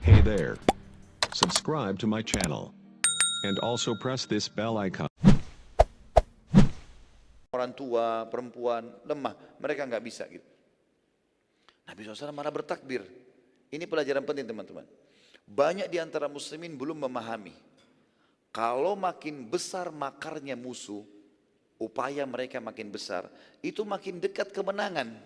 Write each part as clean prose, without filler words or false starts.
Hey there. Subscribe to my channel. And also press this bell icon. Orang tua, perempuan, lemah, mereka nggak bisa gitu. Nabi SAW malah bertakbir. Ini pelajaran penting teman-teman. Banyak di antara muslimin belum memahami. Kalau makin besar makarnya musuh, upaya mereka makin besar, itu makin dekat kemenangan.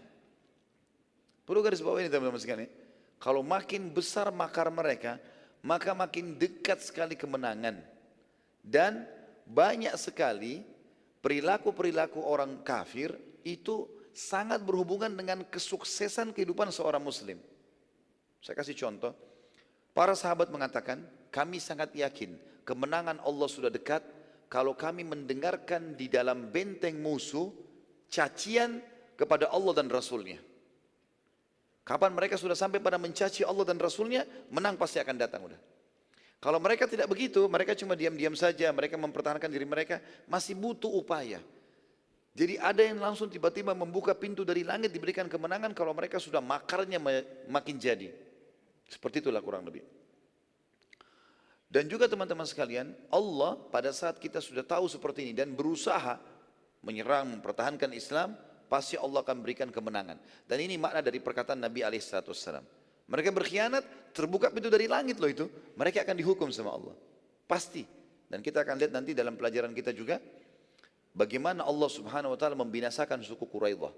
Perlu garis bawah ini teman-teman sekalian. Kalau makin besar makar mereka, maka makin dekat sekali kemenangan. Dan banyak sekali perilaku-perilaku orang kafir itu sangat berhubungan dengan kesuksesan kehidupan seorang muslim. Saya kasih contoh. Para sahabat mengatakan, kami sangat yakin kemenangan Allah sudah dekat kalau kami mendengarkan di dalam benteng musuh cacian kepada Allah dan Rasulnya. Kapan mereka sudah sampai pada mencaci Allah dan Rasulnya, menang pasti akan datang udah. Kalau mereka tidak begitu, mereka cuma diam-diam saja, mereka mempertahankan diri mereka, masih butuh upaya. Jadi ada yang langsung tiba-tiba membuka pintu dari langit diberikan kemenangan kalau mereka sudah makarnya makin jadi. Seperti itulah kurang lebih. Dan juga teman-teman sekalian, Allah pada saat kita sudah tahu seperti ini dan berusaha menyerang, mempertahankan Islam, pasti Allah akan berikan kemenangan. Dan ini makna dari perkataan Nabi SAW. Mereka berkhianat, terbuka pintu dari langit loh itu. Mereka akan dihukum sama Allah. Pasti. Dan kita akan lihat nanti dalam pelajaran kita juga, bagaimana Allah Subhanahu Wa Taala membinasakan suku Quraidah.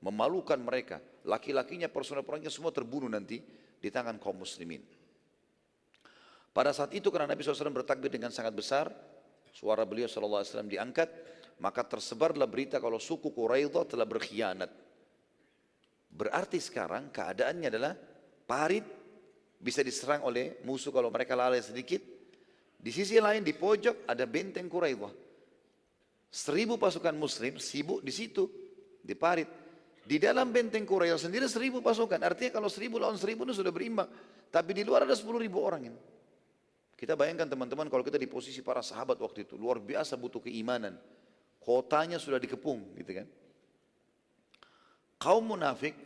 Memalukan mereka. Laki-lakinya, personel-personelnya semua terbunuh nanti di tangan kaum muslimin. Pada saat itu karena Nabi SAW bertakbir dengan sangat besar, suara beliau SAW diangkat, maka tersebarlah berita kalau suku Quraidah telah berkhianat. Berarti sekarang keadaannya adalah parit bisa diserang oleh musuh kalau mereka lalai sedikit. Di sisi lain di pojok ada benteng Quraidah. 1000 pasukan muslim sibuk di situ, di parit. Di dalam benteng Quraidah sendiri 1000 pasukan. Artinya kalau 1000 lawan 1000 itu sudah berimbang. Tapi di luar ada 10.000 orang ini. Kita bayangkan teman-teman kalau kita di posisi para sahabat waktu itu. Luar biasa butuh keimanan. Kotanya sudah dikepung gitu kan. Kaum munafik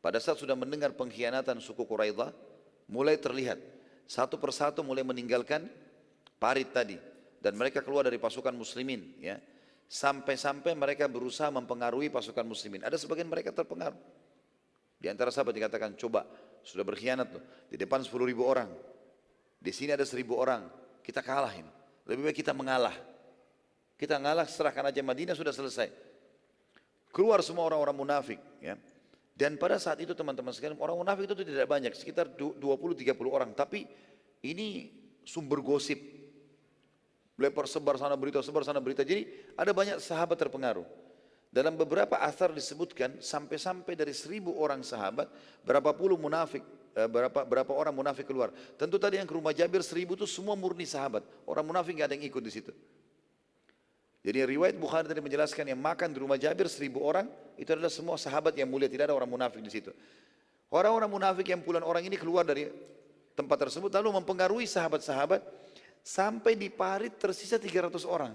pada saat sudah mendengar pengkhianatan suku Quraidah, mulai terlihat satu persatu mulai meninggalkan parit tadi dan mereka keluar dari pasukan muslimin ya. Sampai-sampai mereka berusaha mempengaruhi pasukan muslimin. Ada sebagian mereka terpengaruh. Di antara sahabat dikatakan, coba sudah berkhianat loh. Di depan 10.000 orang. Di sini ada 1.000 orang. Kita kalahin. Lebih baik kita mengalah. Kita ngalah, serahkan aja Madinah sudah selesai. Keluar semua orang-orang munafik ya. Dan pada saat itu teman-teman sekalian, orang munafik itu tidak banyak, sekitar 20-30 orang. Tapi ini sumber gosip. Lepar sebar sana berita, sebar sana berita. Jadi ada banyak sahabat terpengaruh. Dalam beberapa asar disebutkan, sampai-sampai dari 1.000 orang sahabat, berapa puluh munafik, berapa orang munafik keluar. Tentu tadi yang ke rumah Jabir 1.000 itu semua murni sahabat. Orang munafik nggak ada yang ikut di situ. Jadi riwayat Bukhari tadi menjelaskan yang makan di rumah Jabir 1.000 orang itu adalah semua sahabat yang mulia, tidak ada orang munafik di situ. Orang-orang munafik yang puluhan orang ini keluar dari tempat tersebut lalu mempengaruhi sahabat-sahabat sampai di parit tersisa 300 orang.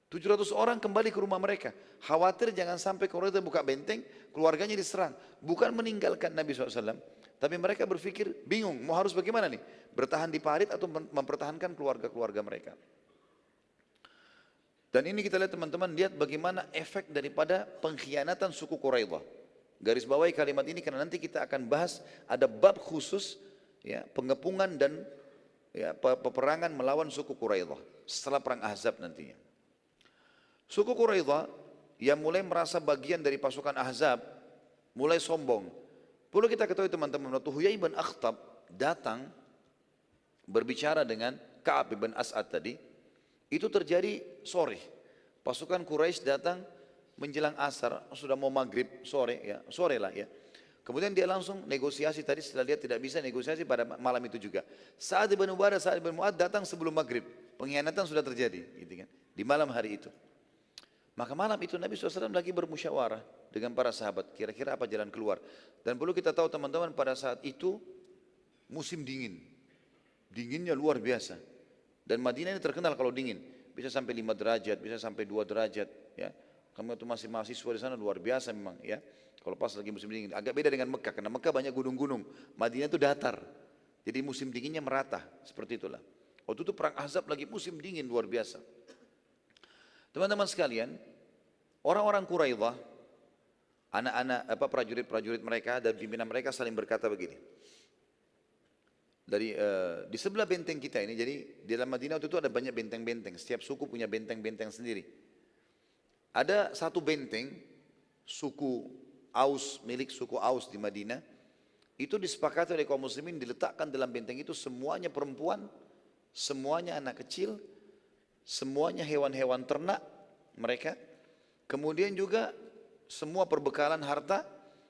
700 orang kembali ke rumah mereka. Khawatir jangan sampai Quraisy buka benteng, keluarganya diserang. Bukan meninggalkan Nabi SAW, tapi mereka berpikir bingung mau harus bagaimana nih, bertahan di parit atau mempertahankan keluarga-keluarga mereka. Dan ini kita lihat teman-teman, lihat bagaimana efek daripada pengkhianatan suku Quraidah. Garis bawahi kalimat ini karena nanti kita akan bahas ada bab khusus ya, pengepungan dan ya, peperangan melawan suku Quraidah setelah perang Ahzab nantinya. Suku Quraidah yang mulai merasa bagian dari pasukan Ahzab, mulai sombong. Perlu kita ketahui teman-teman, waktu Huyai bin Akhtab datang berbicara dengan Ka'ab bin As'ad tadi, itu terjadi sore. Pasukan Quraisy datang menjelang asar, sudah mau maghrib sore ya, sore lah ya. Kemudian dia langsung negosiasi tadi setelah dia tidak bisa negosiasi pada malam itu juga. Sa'ad bin Ubadah, Sa'ad bin Mu'ad datang sebelum maghrib. Pengkhianatan sudah terjadi gitu kan, di malam hari itu. Maka malam itu Nabi SAW lagi bermusyawarah dengan para sahabat. Kira-kira apa jalan keluar. Dan perlu kita tahu teman-teman pada saat itu musim dingin. Dinginnya luar biasa. Dan Madinah ini terkenal kalau dingin, bisa sampai 5 derajat, bisa sampai 2 derajat ya. Kami waktu masih mahasiswa di sana luar biasa memang ya. Kalau pas lagi musim dingin, agak beda dengan Mekah, karena Mekah banyak gunung-gunung, Madinah itu datar. Jadi musim dinginnya merata, seperti itulah. Waktu itu perang Ahzab lagi musim dingin luar biasa. Teman-teman sekalian, orang-orang Quraidah, anak-anak prajurit-prajurit mereka dan pimpinan mereka saling berkata begini. Di sebelah benteng kita ini, jadi di dalam Madinah waktu itu ada banyak benteng-benteng, setiap suku punya benteng-benteng sendiri. Ada satu benteng suku Aus, milik suku Aus di Madinah, itu disepakati oleh kaum muslimin diletakkan dalam benteng itu semuanya perempuan, semuanya anak kecil, semuanya hewan-hewan ternak mereka, kemudian juga semua perbekalan harta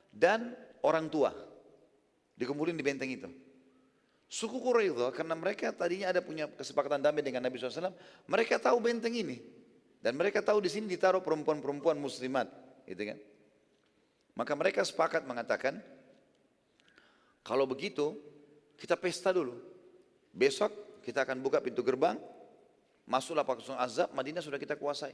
dan orang tua dikumpulin di benteng itu. Suku Quraidah karena mereka tadinya ada punya kesepakatan damai dengan Nabi SAW, mereka tahu benteng ini dan mereka tahu di sini ditaruh perempuan-perempuan muslimat, gitu kan? Maka mereka sepakat mengatakan, kalau begitu kita pesta dulu. Besok kita akan buka pintu gerbang, masuklah pasukan Ahzab, Madinah sudah kita kuasai.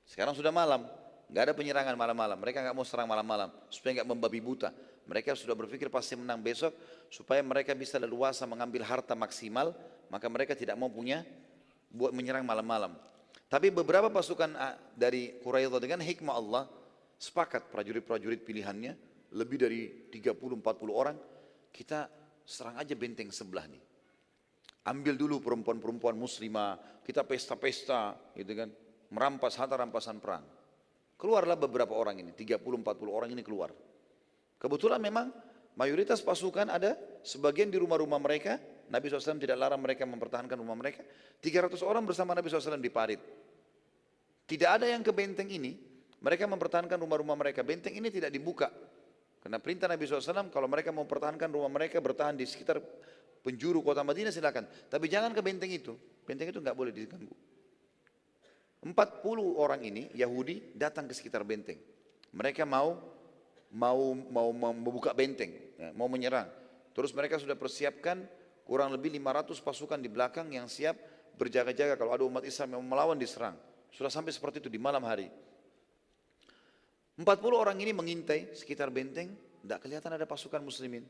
Sekarang sudah malam, nggak ada penyerangan malam-malam. Mereka nggak mau serang malam-malam supaya nggak membabi buta. Mereka sudah berpikir pasti menang besok supaya mereka bisa leluasa mengambil harta maksimal. Maka mereka tidak mau buat menyerang malam-malam. Tapi beberapa pasukan dari Quraidah dengan hikmah Allah sepakat, prajurit-prajurit pilihannya lebih dari 30-40 orang, kita serang aja benteng sebelah nih. Ambil dulu perempuan-perempuan muslimah, kita pesta-pesta gitu kan, merampas harta rampasan perang. Keluarlah beberapa orang ini, 30-40 orang ini keluar. Kebetulan memang mayoritas pasukan ada sebagian di rumah-rumah mereka. Nabi SAW tidak larang mereka mempertahankan rumah mereka. 300 orang bersama Nabi SAW di parit. Tidak ada yang ke benteng ini. Mereka mempertahankan rumah-rumah mereka. Benteng ini tidak dibuka. Karena perintah Nabi SAW, kalau mereka mau mempertahankan rumah mereka, bertahan di sekitar penjuru kota Madinah silakan. Tapi jangan ke benteng itu. Benteng itu nggak boleh diganggu. 40 orang ini, Yahudi, datang ke sekitar benteng. Mereka mau membuka benteng, ya, mau menyerang. Terus mereka sudah persiapkan kurang lebih 500 pasukan di belakang yang siap berjaga-jaga kalau ada umat Islam yang melawan diserang. Sudah sampai seperti itu di malam hari. 40 orang ini mengintai sekitar benteng, tidak kelihatan ada pasukan muslimin.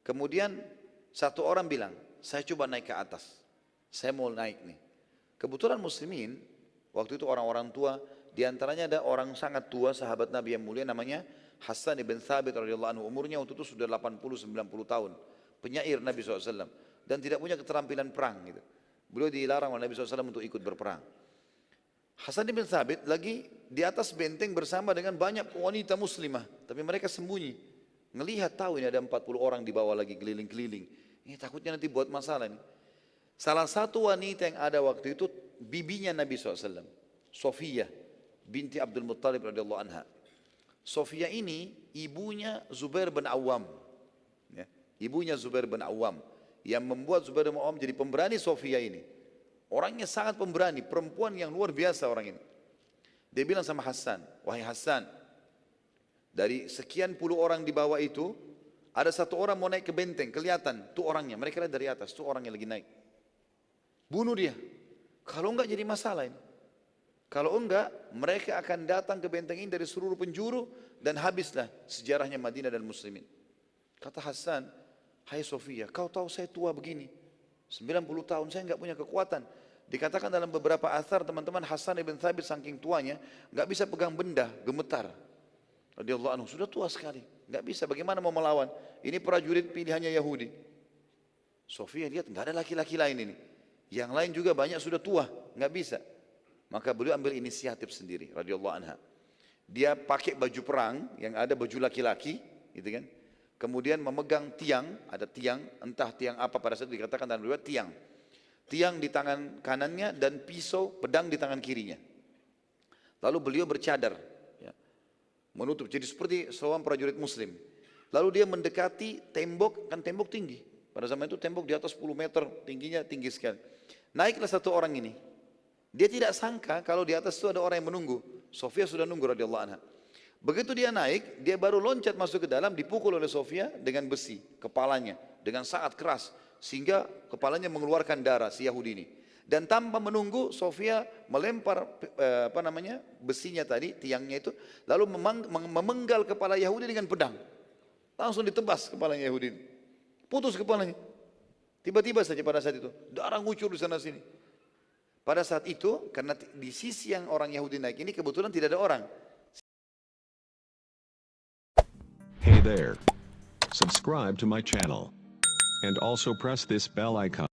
Kemudian satu orang bilang, saya coba naik ke atas, saya mau naik nih. Kebetulan muslimin, waktu itu orang-orang tua, diantaranya ada orang sangat tua, sahabat Nabi yang mulia namanya Hassan ibn Thabit radhiyallahu anhu, umurnya waktu itu sudah 80-90 tahun, penyair Nabi SAW, dan tidak punya keterampilan perang gitu. Beliau dilarang oleh Nabi SAW untuk ikut berperang. Hasan bin Thabit lagi di atas benteng bersama dengan banyak wanita muslimah. Tapi mereka sembunyi. Ngelihat tahu ini ada 40 orang di bawah lagi keliling-keliling. Ini takutnya nanti buat masalah ini. Salah satu wanita yang ada waktu itu bibinya Nabi SAW. Sofiyah binti Abdul Muttalib radhiyallahu anha. Sofiyah ini ibunya Zubair bin Awam. Ya, ibunya Zubair bin Awam. Yang membuat Zubair bin Awam jadi pemberani Sofiyah ini. Orangnya sangat pemberani, perempuan yang luar biasa orang ini. Dia bilang sama Hassan, wahai Hassan, dari sekian puluh orang di bawah itu, ada satu orang mau naik ke benteng, kelihatan, tuh orangnya, mereka lihat dari atas, tuh orangnya lagi naik. Bunuh dia, kalau enggak jadi masalah ini. Kalau enggak, mereka akan datang ke benteng ini dari seluruh penjuru, dan habislah sejarahnya Madinah dan Muslimin. Kata Hassan, hai Sofia, kau tahu saya tua begini, 90 tahun saya enggak punya kekuatan. Dikatakan dalam beberapa athar teman-teman Hassan ibn Thabit saking tuanya nggak bisa pegang benda, gemetar. Radhiyallahu anhu sudah tua sekali, nggak bisa. Bagaimana mau melawan? Ini prajurit pilihannya Yahudi. Sofia lihat nggak ada laki-laki lain ini. Yang lain juga banyak sudah tua, nggak bisa. Maka beliau ambil inisiatif sendiri. Radhiyallahu anha. Dia pakai baju perang yang ada baju laki-laki, gitu kan? Kemudian memegang tiang, ada tiang, entah tiang apa pada saat dikatakan dalam riwayat tiang. Tiang di tangan kanannya dan pisau, pedang di tangan kirinya. Lalu beliau bercadar, ya, menutup, jadi seperti seorang prajurit muslim. Lalu dia mendekati tembok, kan tembok tinggi. Pada zaman itu tembok di atas 10 meter, tingginya tinggi sekali. Naiklah satu orang ini. Dia tidak sangka kalau di atas itu ada orang yang menunggu. Sofia sudah nunggu radhiyallahu anha. Begitu dia naik, dia baru loncat masuk ke dalam, dipukul oleh Sofia dengan besi, kepalanya, dengan sangat keras. Sehingga kepalanya mengeluarkan darah si Yahudi ini. Dan tanpa menunggu, Sofia melempar besinya tadi, tiangnya itu, lalu memenggal kepala Yahudi dengan pedang. Langsung ditebas kepala Yahudi, putus kepalanya. Tiba-tiba saja pada saat itu, darah ngucur di sana sini. Pada saat itu, karena di sisi yang orang Yahudi naik ini kebetulan tidak ada orang. Hey there. Subscribe to my channel. And also press this bell icon.